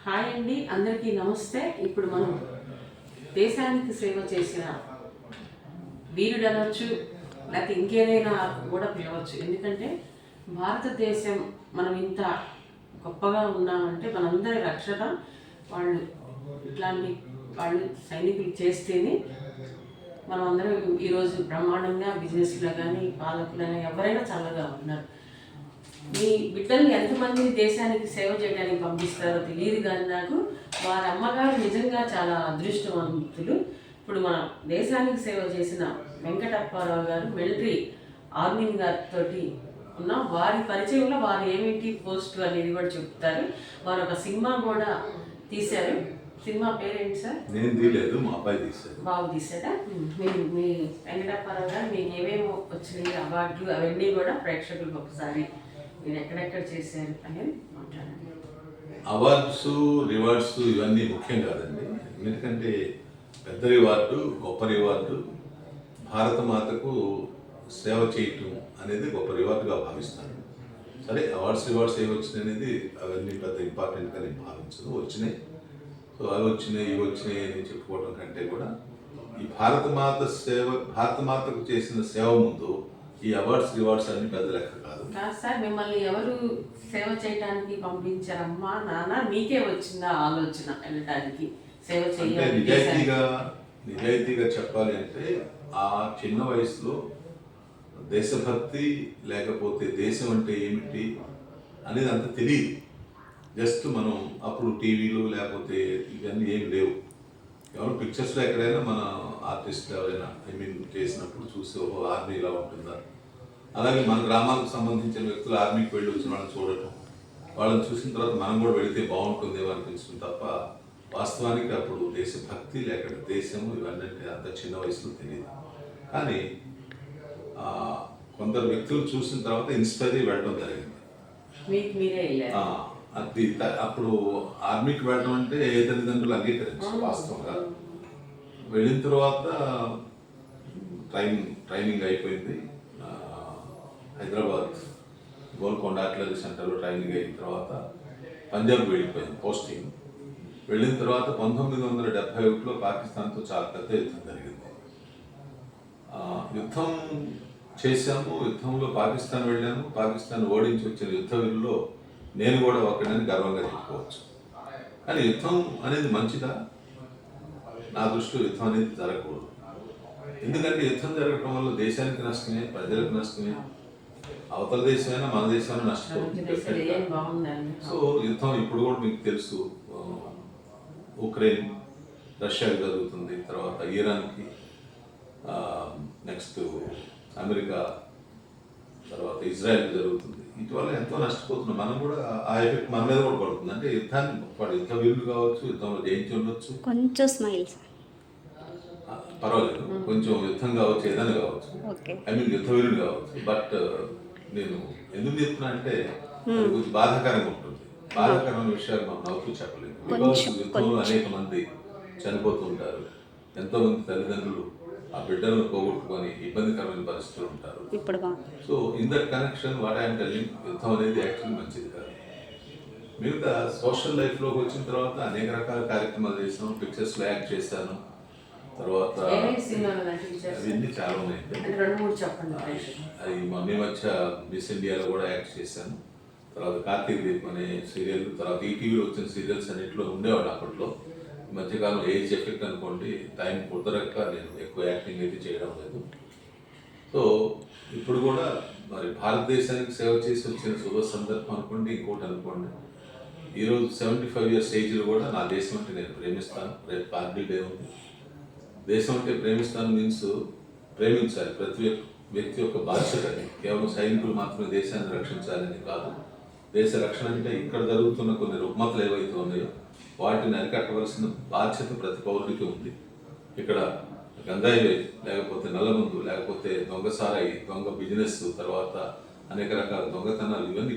Hi అండి, అందరికీ నమస్తే. ఇప్పుడు మనం దేశానికి సేవ చేసిన వీరుడు అనొచ్చు, లేకపోతే ఇంకేదైనా కూడా పిలవచ్చు. ఎందుకంటే భారతదేశం మనం ఇంత గొప్పగా ఉన్నామంటే మనందరి రక్షణ వాళ్ళు ఇట్లాంటి వాళ్ళు సైనికులు చేస్తేనే మనం అందరం ఈరోజు బ్రహ్మాండంగా బిజినెస్లో కానీ పాలకులైనా ఎవరైనా చల్లగా ఉన్నారు. మీ బిడ్డల్ని ఎంతమంది దేశానికి సేవ చేయడానికి పంపిస్తారో తెలియదు, కానీ నాకు వారి అమ్మగారు నిజంగా చాలా అదృష్టవంతులు. ఇప్పుడు మన దేశానికి సేవ చేసిన వెంకటప్పారావు గారు మిలిటరీ ఆర్మీ గారితో ఉన్న వారి పరిచయంలో వారు ఏమిటి పోస్ట్ అనేది కూడా చెప్తారు. వారు ఒక సినిమా కూడా తీశారు. సినిమా పేరేంటి సార్? నేను తీయలేదు, మా అబ్బాయి తీశాడు. బాబు తీసాడా? మీరు మీ వెంకటప్పారావు గారు మీకు ఏమేమి వచ్చినాయి అవార్డులు అవన్నీ కూడా ప్రేక్షకులకు ఒకసారి మీరు ఎక్కడెక్కడ చేశారు అనేది మాట్లాడండి. అవార్డ్స్ రివార్డ్స్ ఇవన్నీ ముఖ్యం కాదండి. ఎందుకంటే పెద్ద రివార్డు, గొప్ప రివార్డు, భారత మాతకు సేవ చేయటం అనేది గొప్ప రివార్డుగా భావిస్తాను. సరే, అవార్డ్స్ రివార్డ్స్ ఏవి వచ్చినాయి అనేది అవన్నీ పెద్ద ఇంపార్టెంట్గా నేను భావించను. వచ్చినాయి, సో అవి వచ్చినాయి ఇవి వచ్చినాయి అని చెప్పుకోవడం కంటే కూడా ఈ భారత మాతకు చేసిన సేవ ముందు ఈ అవార్డ్స్ రివార్డ్స్ అన్ని పెద్ద లెక్క కాదు. సార్, మిమ్మల్ని ఎవరు సేవ చేయడానికి పంపించారమ్మా నాన్న? మీకే వచ్చిందా ఆలోచన వెళ్ళడానికి సేవ చేయాలి? నిజాయితీగా చెప్పాలి అంటే ఆ చిన్న వయసులో దేశభక్తి లేకపోతే దేశం అంటే ఏమిటి అనేది అంత తెలియదు. జస్ట్ మనం అప్పుడు టీవీలు లేకపోతే ఇవన్నీ ఏమి లేవు. ఎవరు పిక్చర్స్లో ఎక్కడైనా మన ఆర్టిస్ట్ ఎవరైనా చేసినప్పుడు చూసి ఓహో ఆర్మీ ఇలా ఉంటుందా, అలాగే మన గ్రామాలకు సంబంధించిన వ్యక్తులు ఆర్మీకి వెళ్ళి వచ్చిన వాళ్ళని చూడటం, వాళ్ళని చూసిన తర్వాత మనం కూడా వెళితే బాగుంటుందేమో అనిపించడం తప్ప వాస్తవానికి అప్పుడు దేశభక్తి లేకపోతే దేశము ఇవన్నీ అంత చిన్న వయసులో తెలియదు. కానీ కొందరు వ్యక్తులు చూసిన తర్వాత ఇన్స్పైర్ అయ్యి వెళ్ళడం జరిగింది. అది అప్పుడు ఆర్మీకి వెళ్ళడం అంటే ఏ తల్లిదండ్రులు అంగీకరించారు. వాస్తవంగా వెళ్ళిన తర్వాత ట్రైనింగ్ అయిపోయింది. హైదరాబాద్ గోల్కొండ ఆర్టిలరీ సెంటర్లో ట్రైనింగ్ అయిన తర్వాత పంజాబ్ వెళ్ళిపోయింది పోస్టింగ్. వెళ్ళిన తర్వాత 1971లో పాకిస్తాన్తో చాలా పెద్ద యుద్ధం జరిగింది. యుద్ధం చేశాము, యుద్ధంలో పాకిస్తాన్ వెళ్ళాము, పాకిస్తాన్ ఓడించి వచ్చిన యుద్ధ వీరుల్లో నేను కూడా ఒకడని గర్వంగా చెప్పుకోవచ్చు. కానీ యుద్ధం అనేది మంచిదా? నా దృష్టిలో యుద్ధం అనేది జరగకూడదు. ఎందుకంటే యుద్ధం జరగడం వల్ల దేశానికి నష్టమే, ప్రజలకు నష్టమే, అవతల దేశమైనా మన దేశమైనా నష్టపోతుంది. సో యుద్ధం ఇప్పుడు కూడా మీకు తెలుసు, ఉక్రెయిన్ రష్యాకి జరుగుతుంది, తర్వాత ఇరాన్కి, నెక్స్ట్ అమెరికా, తర్వాత ఇజ్రాయెల్కి జరుగుతుంది. ఇటీవల ఎంతో నష్టపోతున్నాం. మనం కూడా ఆ ఎఫెక్ట్ మన మీద కూడా పడుతుంది. అంటే యుద్ధ వీరులు కావచ్చు, యుద్ధంలో జయించి ఉండొచ్చు, కొంచెం స్మైల్స్ పర్వాలేదు, కొంచెం యుద్ధం కావచ్చు, ఏదైనా కావచ్చు, యుద్ధ వీరులు కావచ్చు. బట్ నేను ఎందుకు చెప్తున్నా అంటే కొంచెం బాధాకరంగా ఉంటుంది. బాధాకరమైన విషయాలు మనం నవ్వుతూ చెప్పలేము. బికాస్ యుద్ధంలో అనేక మంది చనిపోతూ ఉంటారు. ఎంతో మంది తల్లిదండ్రులు ఆ బిడ్డలను పోగొట్టుకొని ఇబ్బందికరమైన పరిస్థితులు ఉంటారు. So in that connection what I'm telling, యుద్ధం అనేది యాక్చువల్లీ మంచిది కాదు. మిగతా సోషల్ లైఫ్లోకి వచ్చిన తర్వాత అనేక రకాల కార్యక్రమాలు చేసాను, పిక్చర్స్లో యాక్ట్ చేశాను. తర్వాత అవన్నీ చాలా ఉన్నాయి. అది మొన్న మధ్య మిస్ ఇండియాలో కూడా యాక్ట్ చేశాను. తర్వాత కార్తీక్ దీప్ అనే సీరియల్, తర్వాత ఈటీవీలో వచ్చిన సీరియల్స్ అన్నింటిలో ఉండేవాడు అప్పట్లో. ఈ మధ్యకాలం ఏజ్ ఎఫెక్ట్ అనుకోండి, టైం కుదరక నేను ఎక్కువ యాక్టింగ్ అయితే చేయడం లేదు. సో ఇప్పుడు కూడా మరి భారతదేశానికి సేవ చేసి వచ్చిన శుభ సందర్భం అనుకోండి, ఇంకోటి అనుకోండి, ఈరోజు 75 years ఏజ్లో కూడా నా దేశం అంటే నేను ప్రేమిస్తాను. రేపు కార్గిల్ డే ఉంది. దేశం అంటే ప్రేమిస్తాను మీన్స్ ప్రేమించాలి. ప్రతి వ్యక్తి యొక్క బాధ్యత. కేవలం సైనికులు మాత్రమే దేశాన్ని రక్షించాలని కాదు. దేశ రక్షణ అంటే ఇక్కడ జరుగుతున్న కొన్ని రుగ్మతలు ఏవైతే ఉన్నాయో వాటిని అరికట్టవలసిన బాధ్యత ప్రతి పౌరుడికి ఉంది. ఇక్కడ గంజాయి లేకపోతే నల్లమందు లేకపోతే దొంగ సారాయి, దొంగ బిజినెస్, తర్వాత అనేక రకాల దొంగతనాలు ఇవన్నీ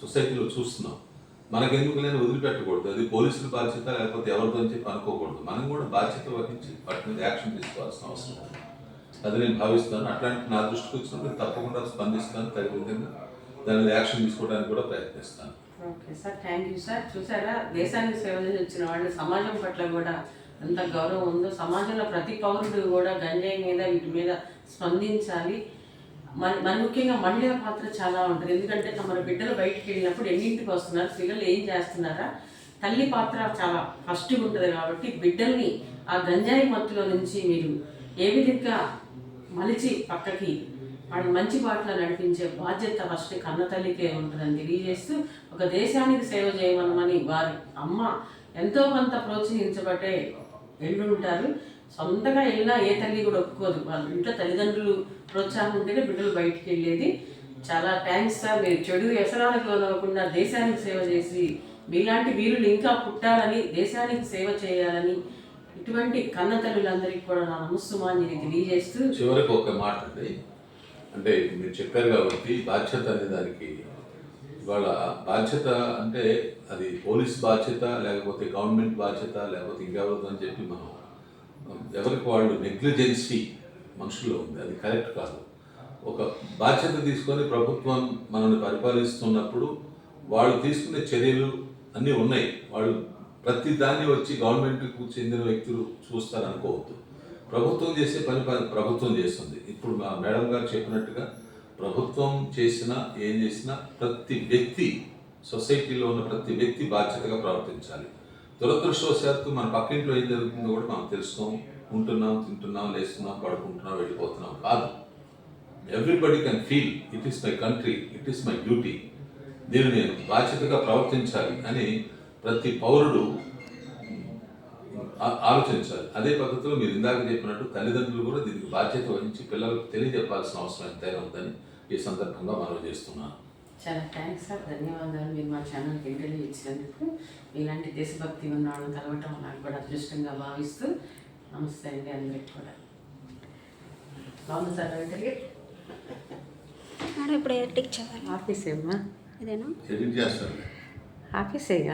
సొసైటీలో చూస్తున్నాం. మనకెందుకు నేను వదిలిపెట్టకూడదు. అది పోలీసుల బాధ్యత, లేకపోతే ఎవరితో చెప్పి అనుకోకూడదు. మనం కూడా బాధ్యత వహించి వాటి మీద యాక్షన్ తీసుకోవాల్సిన అవసరం ఉంది. అది నేను భావిస్తాను. అట్లాంటి నా దృష్టికి వచ్చినప్పుడు తప్పకుండా స్పందిస్తాను. తగిన విధంగా దాని మీద యాక్షన్ తీసుకోవడానికి కూడా ప్రయత్నిస్తాను. Okay sir, thank you sir. చూసారా, దేశానికి సేవ చేసి వచ్చిన వాళ్ళు సమాజం పట్ల కూడా ఎంత గౌరవం ఉందో, సమాజంలో ప్రతి పౌరుడు కూడా గంజాయి మీద వీటి మీద స్పందించాలి. మరి ముఖ్యంగా మహిళల పాత్ర చాలా ఉంటుంది. ఎందుకంటే తమ బిడ్డలు బయటికి వెళ్ళినప్పుడు ఎన్నింటికి వస్తున్నారు, పిల్లలు ఏం చేస్తున్నారా, తల్లి పాత్ర చాలా ఫస్ట్గా ఉంటుంది. కాబట్టి బిడ్డల్ని ఆ గంజాయి మత్తులో నుంచి మీరు ఏ విధంగా మలిచి పక్కకి వాళ్ళని మంచి బాటలో నడిపించే బాధ్యత ఫస్ట్ కన్న తల్లికే ఉంటుందని తెలియజేస్తూ, ఒక దేశానికి సేవ చేయమనమని వారి అమ్మ ఎంతో కొంత ప్రోత్సహించబట్టే వెళ్ళుంటారు. సొంతగా వెళ్ళినా ఏ తల్లి కూడా ఒప్పుకోదు. వాళ్ళ ఇంట్లో తల్లిదండ్రులు ప్రోత్సాహం ఉంటేనే బిడ్డలు బయటికి వెళ్ళేది. చాలా థ్యాంక్స్ సార్. మీరు చెడు వ్యసనాలకు లోనవ్వకుండా దేశానికి సేవ చేసి మీలాంటి వీరులు ఇంకా పుట్టాలని, దేశానికి సేవ చేయాలని ఇటువంటి కన్న తల్లులందరికీ కూడా నా నమస్సుమాన్ని తెలియజేస్తూ, చివరికి ఒక మాట అండి, అంటే మీరు చెప్పారు కాబట్టి బాధ్యత అనే దానికి, ఇవాళ బాధ్యత అంటే అది పోలీస్ బాధ్యత, లేకపోతే గవర్నమెంట్ బాధ్యత, లేకపోతే ఇంకెవరిదో అని చెప్పి మనం ఎవరికి వాళ్ళు నెగ్లిజెన్సీ మనుషుల్లో ఉంది. అది కరెక్ట్ కాదు. ఒక బాధ్యత తీసుకొని ప్రభుత్వం మనల్ని పరిపాలిస్తున్నప్పుడు వాళ్ళు తీసుకునే చర్యలు అన్నీ ఉన్నాయి. వాళ్ళు ప్రతి దాన్ని వచ్చి గవర్నమెంట్కు చెందిన వ్యక్తులు చూస్తారు అనుకోవద్దు. ప్రభుత్వం చేసే పని ప్రభుత్వం చేస్తుంది. ఇప్పుడు మా మేడం గారు చెప్పినట్టుగా ప్రభుత్వం చేసినా ఏం చేసినా ప్రతి వ్యక్తి, సొసైటీలో ఉన్న ప్రతి వ్యక్తి బాధ్యతగా ప్రవర్తించాలి. దురదృష్టవశాత్తు మన పక్కింట్లో ఏం జరుగుతుందో కూడా మనం తెలుసుకోం. ఉంటున్నాం, తింటున్నాం, లేస్తున్నాం, పడుకుంటున్నాం, వెళ్ళిపోతున్నాం కాదు. Everybody can feel it is my country, it is my duty, దీన్ని నేను బాధ్యతగా ప్రవర్తించాలి అని ప్రతి పౌరుడు ఆలోచించాలి. అదే పద్ధతిలో మీరు ఇందాక చెప్పినట్టు తల్లిదండ్రులు కూడా దీనికి బాధ్యత వహించి పిల్లలకు తెలియజెప్పాల్సిన అవసరం ఎంతైనా ఉందని ఈ సందర్భంగా మనవి చేస్తున్నాను. చాలా థ్యాంక్స్ సార్, ధన్యవాదాలు. మీరు మా ఛానల్కి ఇంటర్వ్యూ ఇచ్చినందుకు. ఇలాంటి దేశభక్తి ఉన్న వాళ్ళని కలవటం నాకు కూడా అదృష్టంగా భావిస్తూ, నమస్తే అండి అందరికి కూడా. బాగుంది సార్ ఇంటర్వ్యూ. ఇప్పుడు ఎడిట్ చేయాలి. ఆఫీస్ ఏమ్మా ఇదేనా ఎడిట్ చేస్తాను. ఆఫీసే